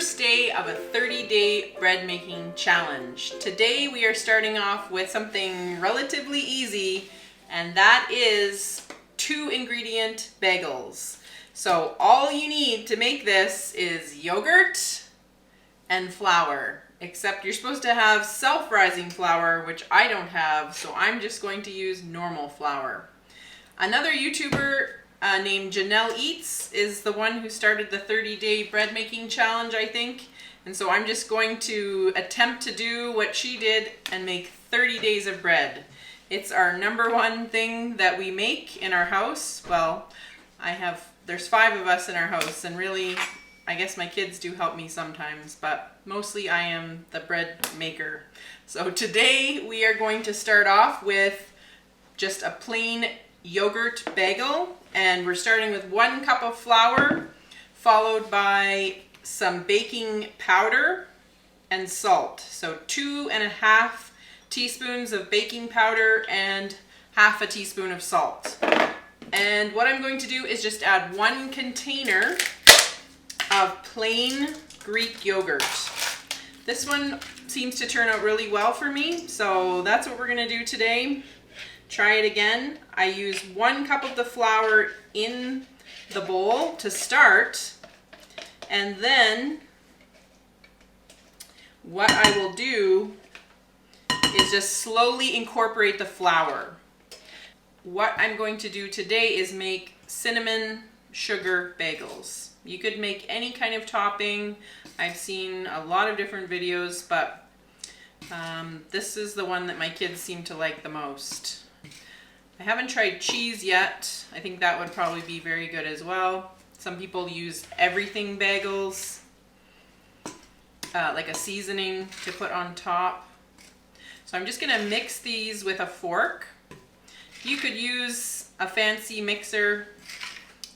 first day of a 30-day bread making challenge. Today we are starting off with something relatively easy, and that is 2 ingredient bagels. So all you need to make this is yogurt and flour, except you're supposed to have self-rising flour, which I don't have, so I'm just going to use normal flour. Another YouTuber named Janelle Eats is the one who started the 30-day bread making challenge, I think. And so I'm just going to attempt to do what she did and make 30 days of bread. It's our #1 thing that we make in our house. Well, there's 5 of us in our house, and really, I guess my kids do help me sometimes, but mostly I am the bread maker. So today we are going to start off with just a plain yogurt bagel, and we're starting with 1 cup of flour, followed by some baking powder and salt. So 2.5 teaspoons of baking powder and half a teaspoon of salt. And what I'm going to do is just add 1 container of plain Greek yogurt. This one seems to turn out really well for me, so that's what we're going to do today. Try it again. I use 1 cup of the flour in the bowl to start, and then what I will do is just slowly incorporate the flour. What I'm going to do today is make cinnamon sugar bagels. You could make any kind of topping. I've seen a lot of different videos, but this is the one that my kids seem to like the most. I haven't tried cheese yet. I think that would probably be very good as well. Some people use everything bagels, like a seasoning to put on top. So I'm just gonna mix these with a fork. You could use a fancy mixer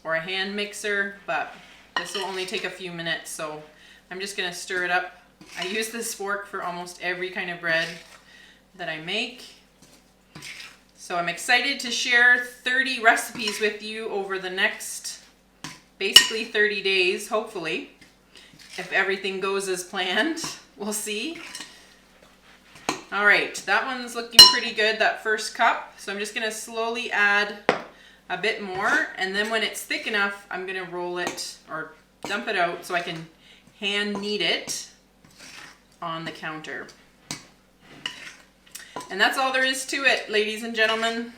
or a hand mixer, but this will only take a few minutes, so I'm just gonna stir it up. I use this fork for almost every kind of bread that I make. So I'm excited to share 30 recipes with you over the next basically 30 days, hopefully. If everything goes as planned, we'll see. All right, that one's looking pretty good, that first cup. So I'm just gonna slowly add a bit more, and then when it's thick enough, I'm gonna roll it or dump it out so I can hand knead it on the counter. And that's all there is to it, ladies and gentlemen.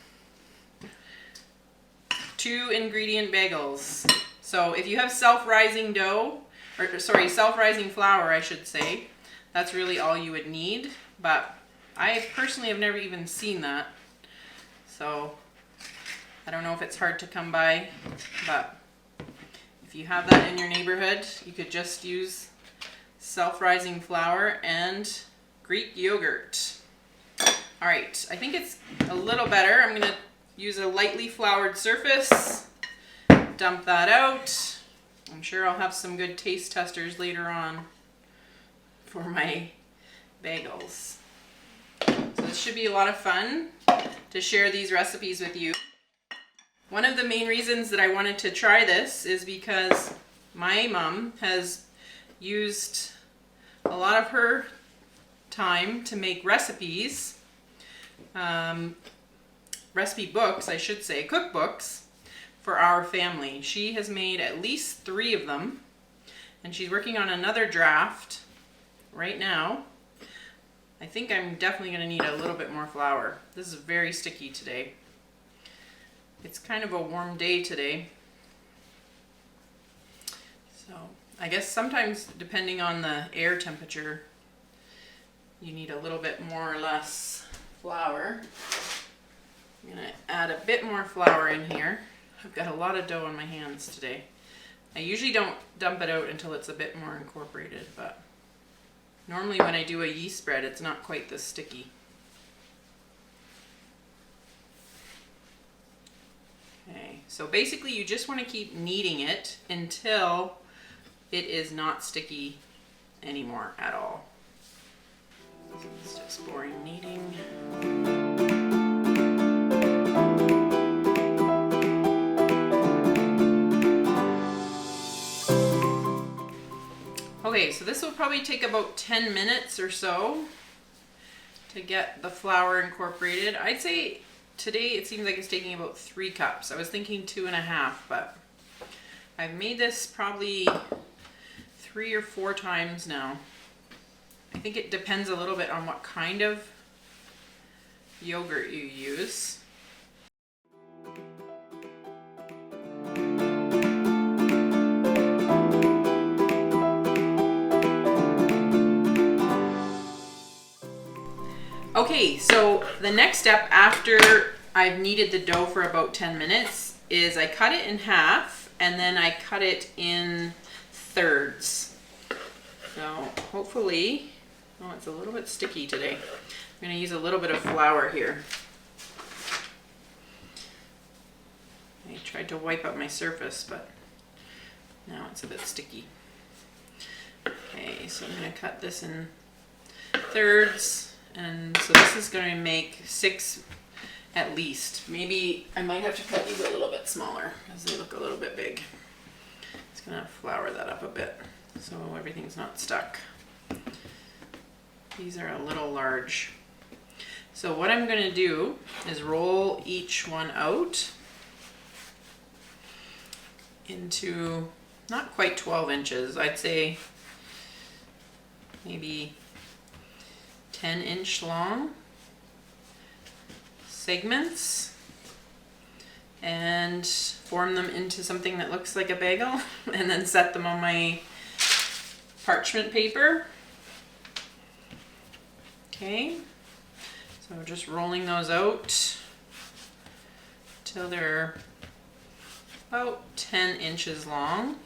2 ingredient bagels. So if you have self-rising dough, self-rising flour, I should say, that's really all you would need. But I personally have never even seen that. So I don't know if it's hard to come by, but if you have that in your neighborhood, you could just use self-rising flour and Greek yogurt. All right, I think it's a little better. I'm gonna use a lightly floured surface, dump that out. I'm sure I'll have some good taste testers later on for my bagels. So this should be a lot of fun to share these recipes with you. One of the main reasons that I wanted to try this is because my mom has used a lot of her time to make recipes, recipe books, I should say, cookbooks for our family. She has made at least 3 of them, and she's working on another draft right now. I think I'm definitely going to need a little bit more flour. This is very sticky today. It's kind of a warm day today. So I guess sometimes depending on the air temperature, you need a little bit more or less flour. I'm going to add a bit more flour in here. I've got a lot of dough on my hands today. I usually don't dump it out until it's a bit more incorporated, but normally when I do a yeast spread, it's not quite this sticky. Okay, so basically you just want to keep kneading it until it is not sticky anymore at all. So it's just boring kneading. Okay, so this will probably take about 10 minutes or so to get the flour incorporated. I'd say today it seems like it's taking about 3 cups. I was thinking 2.5, but I've made this probably 3 or 4 times now. I think it depends a little bit on what kind of yogurt you use. Okay, so the next step after I've kneaded the dough for about 10 minutes is I cut it in half and then I cut it in thirds. So hopefully, oh, it's a little bit sticky today. I'm going to use a little bit of flour here. I tried to wipe up my surface, but now it's a bit sticky. Okay, so I'm going to cut this in thirds. And so this is going to make 6 at least. Maybe I might have to cut these a little bit smaller because they look a little bit big. It's going to flour that up a bit so everything's not stuck. These are a little large. So what I'm going to do is roll each one out into not quite 12 inches. I'd say maybe 10-inch long segments and form them into something that looks like a bagel and then set them on my parchment paper. Okay, so just rolling those out till they're about 10 inches long.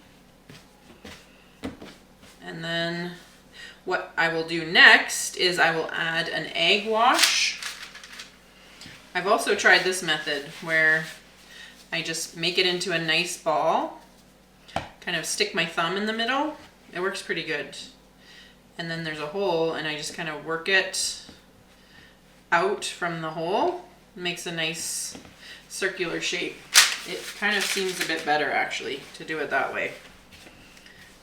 And then what I will do next is I will add an egg wash. I've also tried this method where I just make it into a nice ball, kind of stick my thumb in the middle. It works pretty good. And then there's a hole and I just kind of work it out from the hole. It makes a nice circular shape. It kind of seems a bit better actually to do it that way.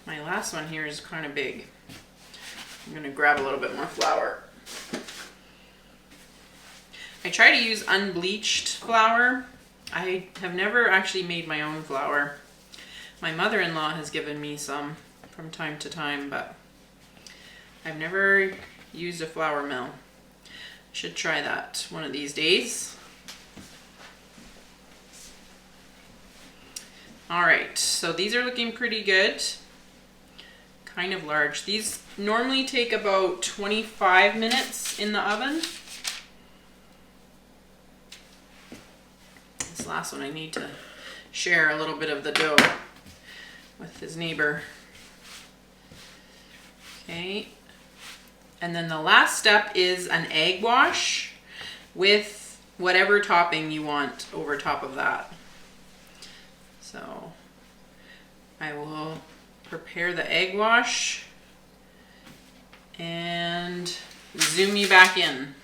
My last one here is kind of big. I'm going to grab a little bit more flour. I try to use unbleached flour. I have never actually made my own flour. My mother-in-law has given me some from time to time, but I've never used a flour mill. Should try that one of these days. All right, so these are looking pretty good. Kind of large. These normally take about 25 minutes in the oven. This last one I need to share a little bit of the dough with his neighbor. Okay. And then the last step is an egg wash with whatever topping you want over top of that. So I will prepare the egg wash and zoom you back in.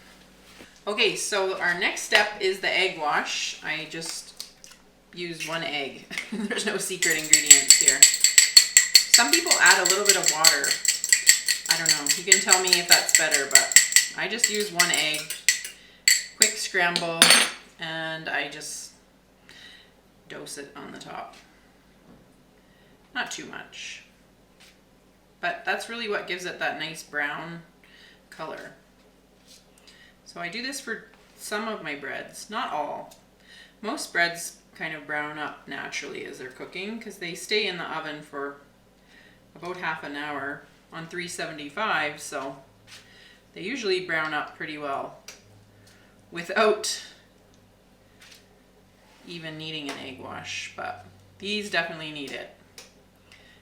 Okay, so our next step is the egg wash. I just use 1 egg. There's no secret ingredients here. Some people add a little bit of water. I don't know. You can tell me if that's better, but I just use 1 egg. Quick scramble, and I just dose it on the top. Not too much. But that's really what gives it that nice brown color. So I do this for some of my breads, not all. Most breads kind of brown up naturally as they're cooking because they stay in the oven for about half an hour on 375, so they usually brown up pretty well without even needing an egg wash, but these definitely need it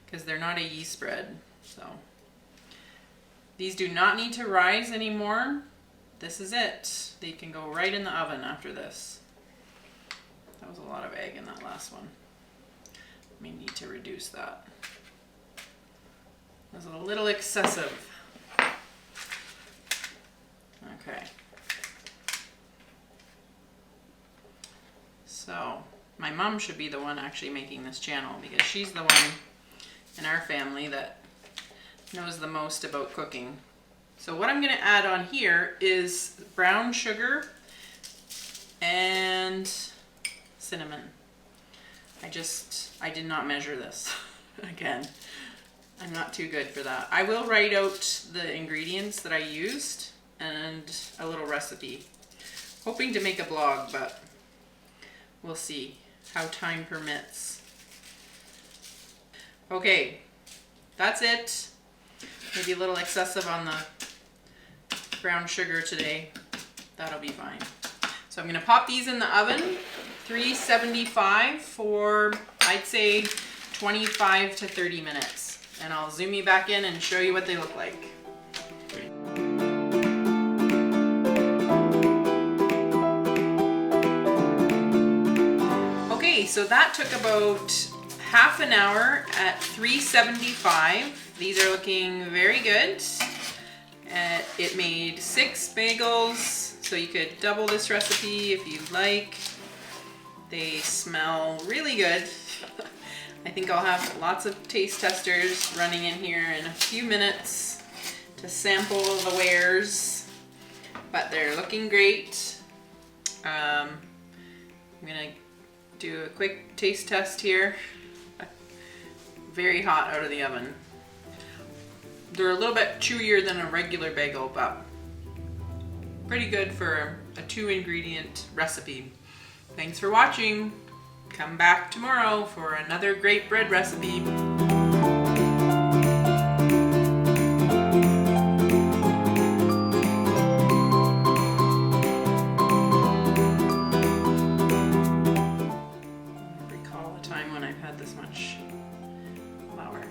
because they're not a yeast bread. So these do not need to rise anymore. This is it. They can go right in the oven after this. That was a lot of egg in that last one. We need to reduce that. That was a little excessive. Okay. So my mom should be the one actually making this channel because she's the one in our family that knows the most about cooking. So what I'm going to add on here is brown sugar and cinnamon. I did not measure this. Again, I'm not too good for that. I will write out the ingredients that I used and a little recipe. Hoping to make a blog, but we'll see how time permits. Okay, that's it. Maybe a little excessive on the brown sugar today. That'll be fine. So I'm gonna pop these in the oven, 375 for, I'd say, 25 to 30 minutes. And I'll zoom you back in and show you what they look like. Okay, so that took about half an hour at 375. These are looking very good. It made 6 bagels, so you could double this recipe if you'd like. They smell really good. I think I'll have lots of taste testers running in here in a few minutes to sample the wares, but they're looking great. I'm gonna do a quick taste test here. Very hot out of the oven. They're a little bit chewier than a regular bagel, but pretty good for a 2-ingredient recipe. Thanks for watching. Come back tomorrow for another great bread recipe. Recall a time when I've had this much flour.